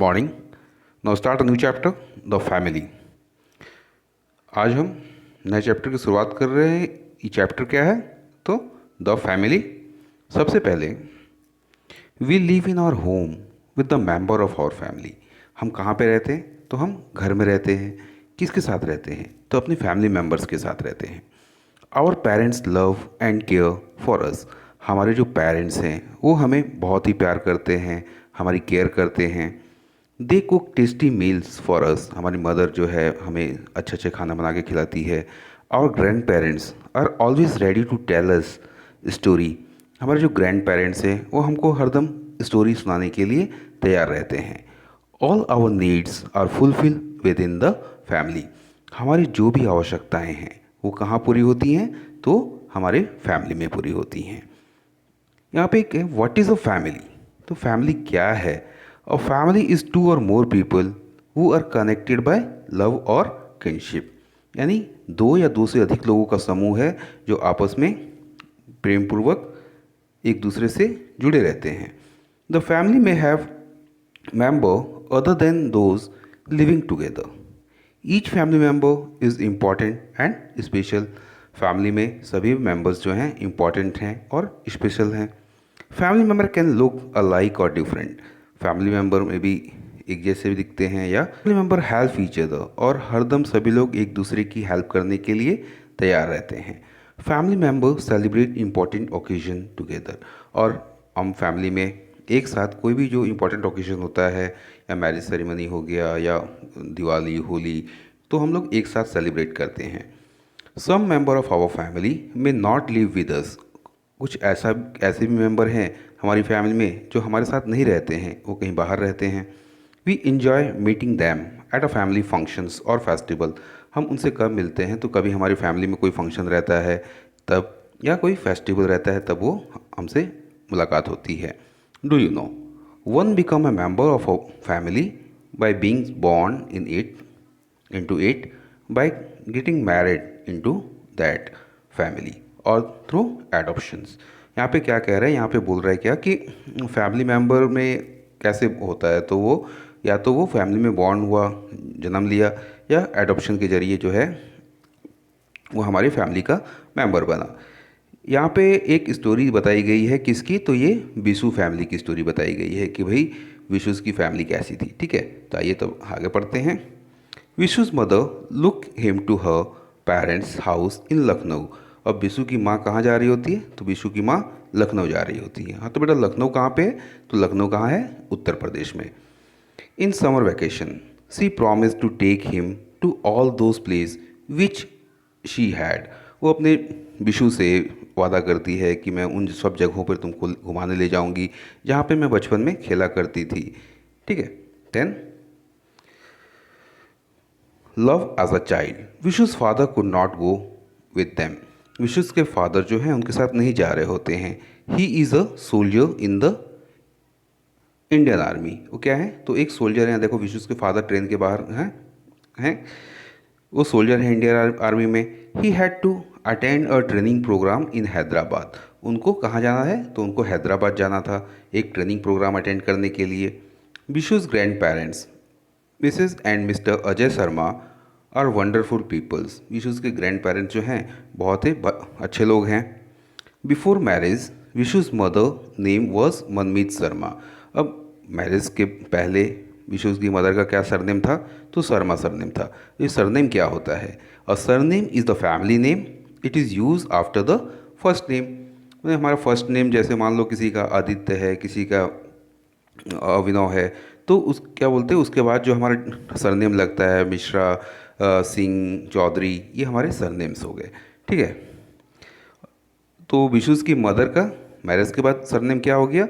Morning. Now start a new chapter, the family. आज हम नए चैप्टर की शुरुआत कर रहे हैं। ये चैप्टर क्या है? तो द फैमिली। सबसे पहले, we live in our home with the member of our family. हम कहाँ पे रहते हैं? तो हम घर में रहते हैं। किसके साथ रहते हैं? तो अपनी फैमिली मेम्बर्स के साथ रहते हैं। Our parents love and care for us. हमारे जो पेरेंट्स हैं वो हमें बहुत ही प्यार करते हैं, हमारी केयर करते हैं। They cook tasty meals for us. हमारी मदर जो है हमें अच्छे अच्छे खाना बना के खिलाती है। Our grand parents are always ready to tell us story. हमारे जो ग्रैंड पेरेंट्स हैं वो हमको हरदम स्टोरी सुनाने के लिए तैयार रहते हैं। All our needs are fulfil within the family. हमारी जो भी आवश्यकताएं हैं वो कहाँ पूरी होती हैं? तो हमारे फैमिली में पूरी होती हैं। यहाँ पे एक है, व्हाट इज़ अ फैमिली? तो फैमिली क्या है? A family is two or more people who are connected by love और किनशिप। यानी दो या दो से अधिक लोगों का समूह है जो आपस में प्रेम पूर्वक एक दूसरे से जुड़े रहते हैं। द फैमिली में have member other than those living together. Each family member is important and special. Family में सभी मेंबर्स जो हैं इम्पॉर्टेंट हैं और स्पेशल हैं। Family member can look alike और डिफरेंट। फैमिली मेम्बर में भी एक जैसे भी दिखते हैं, या family member help each other, और हरदम सभी लोग एक दूसरे की हेल्प करने के लिए तैयार रहते हैं। Family member celebrate important occasion together. और हम फैमिली में एक साथ कोई भी जो इम्पोर्टेंट ओकेजन होता है, या मैरिज सेरेमनी हो गया या दिवाली होली, तो हम लोग एक साथ सेलिब्रेट करते हैं। सम मेंबर ऑफ आवर फैमिली में नॉट लिव विद अस। कुछ ऐसे भी मेंबर हैं हमारी फैमिली में जो हमारे साथ नहीं रहते हैं, वो कहीं बाहर रहते हैं। We enjoy meeting them at a family functions और फेस्टिवल। हम उनसे कब मिलते हैं? तो कभी हमारी फैमिली में कोई फंक्शन रहता है तब, या कोई फेस्टिवल रहता है तब वो हमसे मुलाकात होती है। Do you no one become a member of a family by being born in it into it by getting married into that family और थ्रू एडॉप्शंस। यहाँ पे क्या कह रहे हैं? यहाँ पे बोल रहा है क्या कि फैमिली मेम्बर में कैसे होता है? तो वो या तो वो फैमिली में बॉर्न हुआ, जन्म लिया, या एडॉप्शन के जरिए जो है वो हमारी फैमिली का मेंबर बना। यहाँ पे एक स्टोरी बताई गई है किसकी? तो ये बिशु फैमिली की स्टोरी बताई गई है कि भाई विशुस की फैमिली कैसी थी। ठीक है, तो आइए तो आगे पढ़ते हैं। विशु's mother look him to her parents' house in Lucknow. अब विशु की माँ कहाँ जा रही होती है? तो विशु की माँ लखनऊ जा रही होती है। हाँ, तो बेटा लखनऊ कहाँ पे है? तो लखनऊ कहाँ है? उत्तर प्रदेश में। In summer vacation she promise to take him to all those place which she had. वो अपने विशु से वादा करती है कि मैं उन सब जगहों पर तुमको घुमाने ले जाऊंगी जहाँ पे मैं बचपन में खेला करती थी। ठीक है। 10, love as a child Vishu's father could not go with them. Vishu's के फादर जो हैं उनके साथ नहीं जा रहे होते हैं। He is a soldier in the Indian army. वो क्या है? तो एक सोल्जर है। देखो विशु's के फादर ट्रेन के बाहर हैं, वो सोल्जर है इंडियन आर्मी में। He had to attend a training programme in Hyderabad. उनको कहाँ जाना है? तो उनको हैदराबाद जाना था एक ट्रेनिंग प्रोग्राम अटेंड करने के लिए। Vishu's grandparents Mrs and Mr Ajay Sharma are wonderful peoples. Vishu's के ग्रैंड पेरेंट्स जो हैं बहुत ही अच्छे लोग हैं। Before marriage Vishu's mother name was Manmeet Sharma. अब मैरिज के पहले विशु's की मदर का क्या सरनेम था? तो शर्मा सरनेम था। ये सरनेम क्या होता है? अ surname is the family name, it is use after the first name. हमारा फर्स्ट नेम, जैसे मान लो किसी का आदित्य है, किसी का अभिनव है, तो उस क्या बोलते हैं उसके बाद जो हमारा सरनेम लगता है, मिश्रा, सिंह, चौधरी, ये हमारे सरनेम्स हो गए। ठीक है। तो विशु's की मदर का मैरिज के बाद सरनेम क्या हो गया?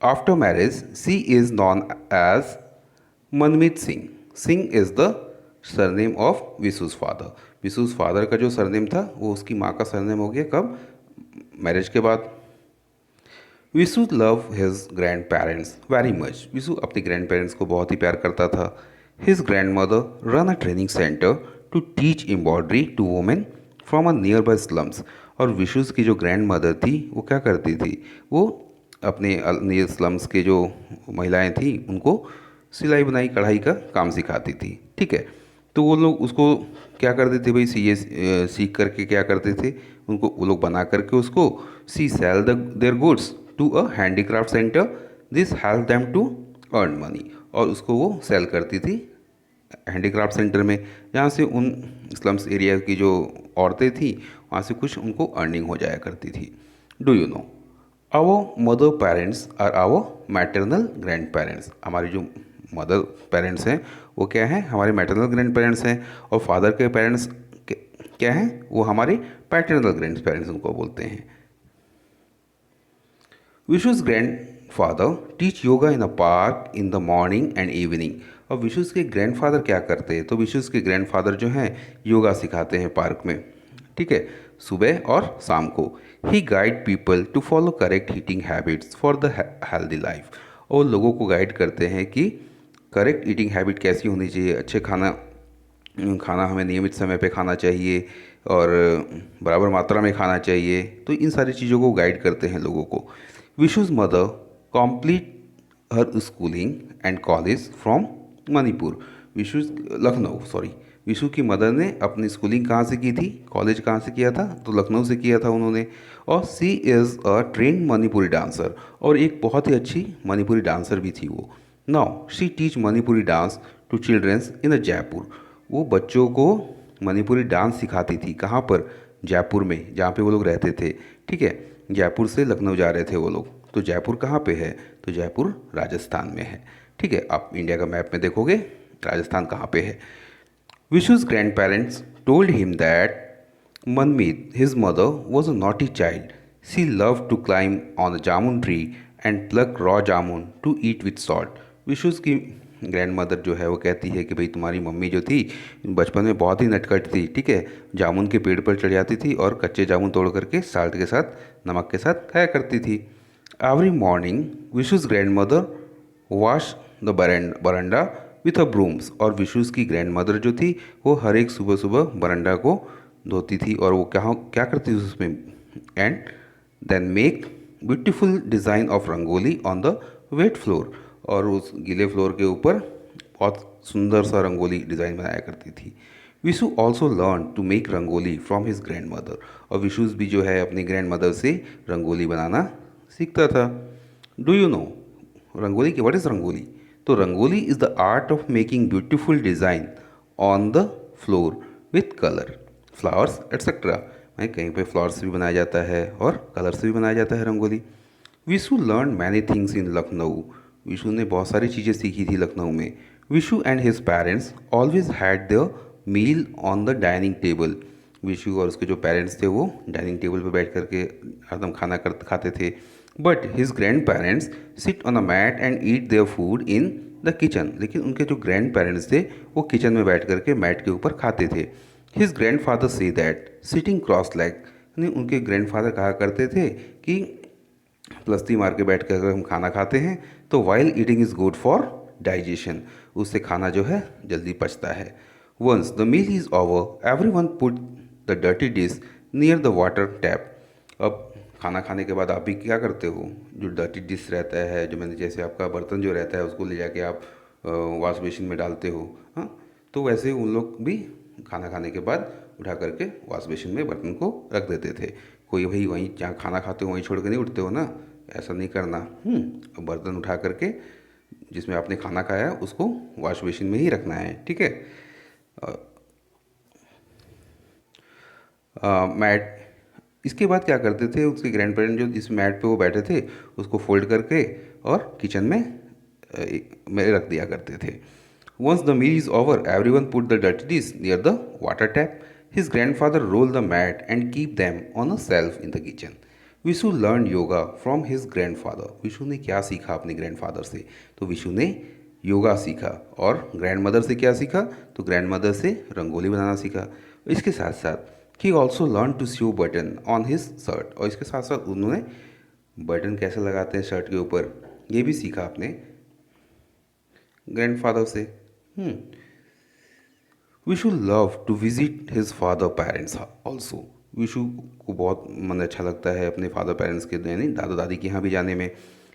After marriage she is known as Manmeet Singh. Singh is the surname of Vishu's father. Vishu's father का जो सरनेम था वो उसकी माँ का सरनेम हो गया। कब? मैरिज के बाद। Vishu love his grand parents very much. Vishu अपने ग्रैंड पेरेंट्स को बहुत ही प्यार करता था। His grand mother run a training centre to teach embroidery to women from a nearby slums. और विशु's की जो ग्रैंड मदर थी वो क्या करती थी? वो अपने नियर स्लम्स के जो महिलाएं थी उनको सिलाई बुनाई कढ़ाई का काम सिखाती थी। ठीक है, तो वो लोग उसको क्या करते थे भाई, सीख करके क्या करते थे, उनको वो लोग बना करके उसको she sell their goods to a handicraft centre, this help them to earn money. और उसको वो सेल करती थी हैंडीक्राफ्ट सेंटर में, जहाँ से उन स्लम्स एरिया की जो औरतें थी वहाँ से कुछ उनको अर्निंग हो जाया करती थी। Do you know, our mother parents are our maternal grand parents. हमारे जो मदर पेरेंट्स हैं वो क्या हैं, हमारे मैटरनल ग्रैंड पेरेंट्स हैं। और फादर के पेरेंट्स क्या हैं, वो हमारे पैटर्नल ग्रैंड पेरेंट्स उनको बोलते हैं। Vishu's grandfather teach yoga in a park in the morning and evening. और विशु's के ग्रैंडफादर क्या करते हैं, तो विशु's के ग्रैंडफादर जो हैं योगा सिखाते हैं पार्क में। ठीक है, सुबह और शाम को। He guide people to follow correct eating habits for the healthy life. और लोगों को गाइड करते हैं कि करेक्ट ईटिंग हैबिट कैसी होनी चाहिए, अच्छे खाना खाना हमें नियमित समय पे खाना चाहिए और बराबर मात्रा में खाना चाहिए। तो इन सारी चीज़ों को गाइड करते हैं लोगों को। Vishu's mother complete her schooling and college from Manipur. Vishu's Lucknow sorry, Vishu की मदर ने अपनी स्कूलिंग कहाँ से की थी, कॉलेज कहाँ से किया था, तो लखनऊ से किया था उन्होंने। और she is a trained Manipuri dancer, और एक बहुत ही अच्छी मणिपुरी डांसर भी थी वो। Now she teach Manipuri dance to childrens in a Jaipur. वो बच्चों को मणिपुरी डांस सिखाती थी, कहाँ पर, जयपुर में, जहाँ पे वो लोग रहते थे। ठीक है, जयपुर से लखनऊ जा रहे थे वो लोग, तो जयपुर कहाँ पे है, तो जयपुर राजस्थान में है। ठीक है, आप इंडिया का मैप में देखोगे राजस्थान कहाँ पे है। विशु's grandparents told him that Manmeet, his mother, was a naughty child. She loved to climb on a jamun tree and pluck raw jamun to eat with salt. विशु's की ग्रैंड मदर जो है वो कहती है कि भाई तुम्हारी मम्मी जो थी बचपन में बहुत ही नटखट थी। ठीक है, जामुन के पेड़ पर चढ़ जाती थी और कच्चे जामुन तोड़ करके साल्ट के साथ, नमक के साथ खाया करती थी। Every morning Vishu's grand mother wash the verandah with a brooms. और विशु's की ग्रैंड मदर जो थी वो हर एक सुबह सुबह बरंडा को धोती थी, और वो क्या क्या करती थी उसमें, and then make beautiful design of rangoli on the wet floor. और उस गीले फ्लोर के ऊपर बहुत सुंदर सा रंगोली डिज़ाइन बनाया करती थी। Vishu also learn to make rangoli from his grand mother. और विशु's भी जो है अपनी ग्रैंड मदर से रंगोली बनाना सीखता था। डू यू नो, रंगोली की व्हाट इज़ रंगोली, तो rangoli is the art of making beautiful design on the floor with colour flowers etcetera. भाई कहीं पे फ्लावर्स से भी बनाया जाता है और कलर से भी बनाया जाता है rangoli. Vishu learn many things in Lucknow. Vishu ने बहुत सारी चीज़ें सीखी थी लखनऊ में। Vishu and his parents always had the meal on the dining table. Vishu और उसके जो पेरेंट्स थे वो डाइनिंग टेबल पर बैठ करके हरदम खाते थे। But his grand parents sit on a mat and eat their food in the kitchen. लेकिन उनके जो ग्रैंड पेरेंट्स थे वो किचन में बैठ करके मैट के ऊपर खाते थे। His grand father say that sitting cross leg, यानी उनके ग्रैंड फादर कहा करते थे कि प्लस्ती मार के बैठ कर अगर हम खाना खाते हैं तो while eating is good for digestion, उससे खाना जो है जल्दी पचता है। Once the meal is over everyone put the dirty dish near the water tap. अब खाना खाने के बाद आप भी क्या करते हो, जो डर्टी डिश रहता है, जो मैंने जैसे आपका बर्तन जो रहता है उसको ले जाके आप वॉश बेसिन में डालते हो, हाँ, तो वैसे उन लोग भी खाना खाने के बाद उठा करके वॉश बेसिन में बर्तन को रख देते थे। कोई भाई वहीं जहाँ खाना खाते हो वहीं छोड़ के नहीं उठते हो ना, ऐसा नहीं करना। अब बर्तन उठा करके जिसमें आपने खाना खाया है उसको वॉश बेसिन में ही रखना है। ठीक है, मैट, इसके बाद क्या करते थे उसके ग्रैंड पेरेंट जो जिस मैट पे वो बैठे थे उसको फोल्ड करके और किचन में रख दिया करते थे। Once the meal is over everyone put the dirty dish near the water tap. His grand father roll the mat and keep them on a shelf in the kitchen. Vishu learn yoga from his grand father. Vishu ने क्या सीखा अपने grand father से, तो विशु ने योगा सीखा। और grand mother से क्या सीखा, तो ग्रैंड मदर से रंगोली बनाना सीखा। इसके साथ साथ ही also learn to sew button on his shirt. और इसके साथ साथ उन्होंने बटन कैसे लगाते हैं शर्ट के ऊपर ये भी सीखा अपने ग्रैंडफादर से। Vishu love to visit his father parents also. Vishu को बहुत मन अच्छा लगता है अपने फादर पेरेंट्स के यानी दादा दादी के यहाँ भी जाने में।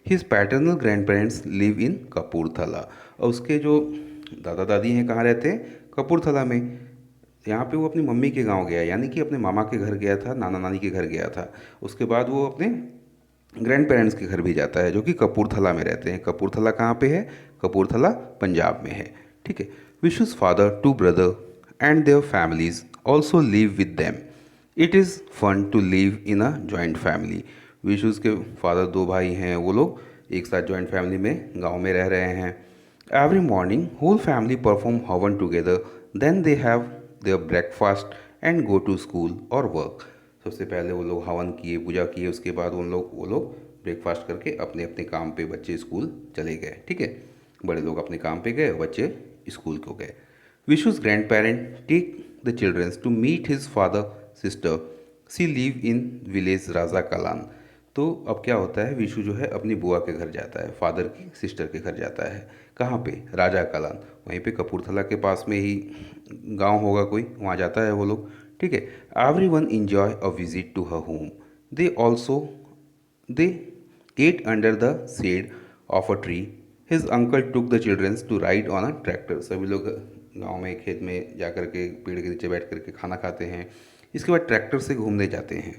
His paternal grand parents live in Kapurthala. और उसके जो दादा दादी हैं कहाँ रहते हैं? कपूरथला में। यहाँ पे वो अपनी मम्मी के गांव गया, यानी कि अपने मामा के घर गया था, नाना नानी के घर गया था। उसके बाद वो अपने ग्रैंड पेरेंट्स के घर भी जाता है जो कि कपूरथला में रहते हैं। कपूरथला कहाँ पे है? कपूरथला पंजाब में है। ठीक है। Vishu's father, two brother and their families also live with them. It is fun to live in a joint family. Vishu's के फादर दो भाई हैं, वो लोग एक साथ जॉइंट फैमिली में गांव में रह रहे हैं। Every morning whole family perform havan together, then they have their breakfast and go to school और वर्क। सबसे पहले वो लोग हवन किए, पूजा किए, उसके बाद वो लोग ब्रेकफास्ट करके अपने अपने काम पे बच्चे स्कूल चले गए। ठीक है। बड़े लोग अपने काम पे गए, बच्चे स्कूल को गए। Vishu's grand parent take the childrens to meet his father sister, she live in village Raja Kalan. तो अब क्या होता है, विशु जो है अपनी बुआ के घर जाता है, फादर की सिस्टर के घर जाता है। कहाँ पे? राजा कलान। वहीं पे कपूरथला के पास में ही गांव होगा कोई, वहाँ जाता है वो लोग। ठीक है। Everyone enjoy a visit to her home. They ate under the shade of a tree. His uncle took the children to ride on a tractor. सभी लोग गांव में खेत में जा कर के पेड़ के नीचे बैठ कर के खाना खाते हैं। इसके बाद ट्रैक्टर से घूमने जाते हैं।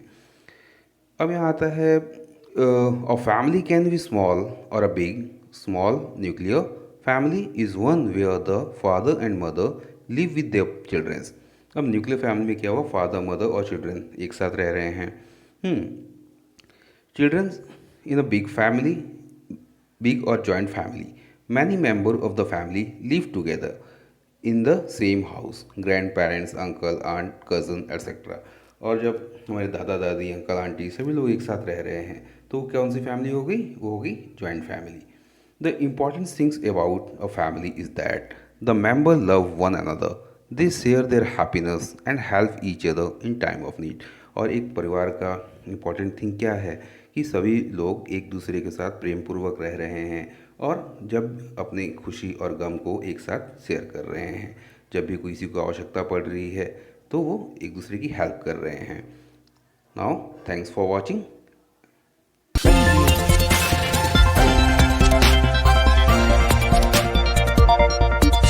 अब यहाँ आता है a family can be small और a big. Small nuclear family is one where the father and mother live with their childrens. अब न्यूक्लियर फैमिली में क्या हुआ, फादर मदर और चिल्ड्रन एक साथ रह रहे हैं। Children in a big or joint family, many members of the family live together in the same house. Grandparents, uncle, aunt, cousin, etc. और जब हमारे दादा दादी, अंकल आंटी सभी लोग एक साथ रह रहे हैं तो कौन सी फैमिली हो गई? वो होगी joint family. The important things about a family is that the member love one another, they share their happiness and help each other in time of need. और एक परिवार का इम्पॉर्टेंट थिंग क्या है कि सभी लोग एक दूसरे के साथ प्रेम पूर्वक रह रहे हैं और जब अपनी खुशी और गम को एक साथ शेयर कर रहे हैं। जब भी किसी को आवश्यकता पड़ रही है तो वो एक दूसरे की हेल्प कर रहे हैं। Now thanks for watching.